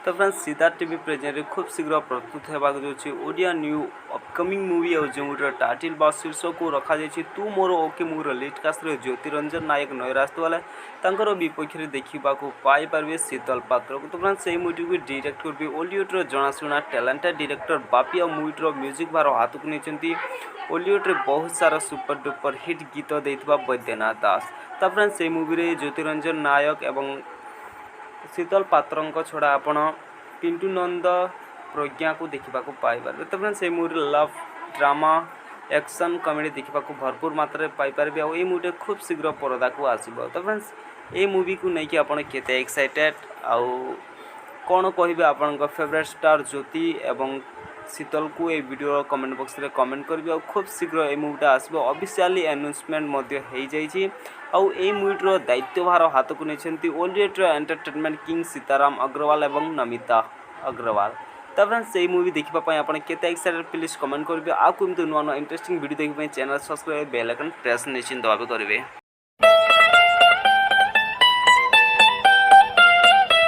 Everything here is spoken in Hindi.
तो फ्रेंड्स सिद्धार्थ टीवी प्रेजेंट खूब शीघ्र प्रस्तुत होगा जो ओडिया न्यू अपकमिंग मूवी और जो टाइटल बा शीर्षक को रखा जाए तू मोर okay movie lead cast Jyotiranjan Nayak नयराज वाले विपक्ष में देखा पाइपर शीतल पात्र को। तो फ्रेंड्स से मूवी को डायरेक्ट कर ओलीउड्र जनाशुना टैलेंटेड डायरेक्टर बापी और मूवीर म्यूजिक भार हाथ को नहीं ओलीउड्रे बहुत सारा सुपर डुपर हिट गीत देता बैद्यनाथ दास। तो फ्रेंड्स से मूवी ज्योतिरंजन नायक एवं शीतल पात्र छड़ा आपण पिंटू नंद प्रज्ञा को देखा पाइपर। तो फ्रेंड्स से movie love drama action comedy देखा भरपूर मात्रा पाइपर और ये मूवी खूब शीघ्र परदा को आसब। तो फ्रेंड्स ये मूवी को लेकिन आपड़ केते एक्साइटेड आउ कौन कहे आपण फेवरेट स्टार ज्योति एवं शीतल को ये वीडियो कमेंट बॉक्स रे कमेंट करेंगे और खूब शीघ्र ये मूवीटा आसब ऑफिशियली अनाउंसमेंट हो जाइए आउ ये मूवीर दायित्वभार हाथ को नहीं ओलीउड्र एंटरटेनमेंट किंग सीताराम अग्रवाल एवं नमिता अग्रवाल। तो फ्रेंड्स ये मूवी देखापी आप एक्साइटेड प्लीज कमेंट करेंगे आपको नुआ नुआ इंटरेस्टिंग वीडियो देखने channel subscribe bell icon press निश्चिंत भाव करेंगे।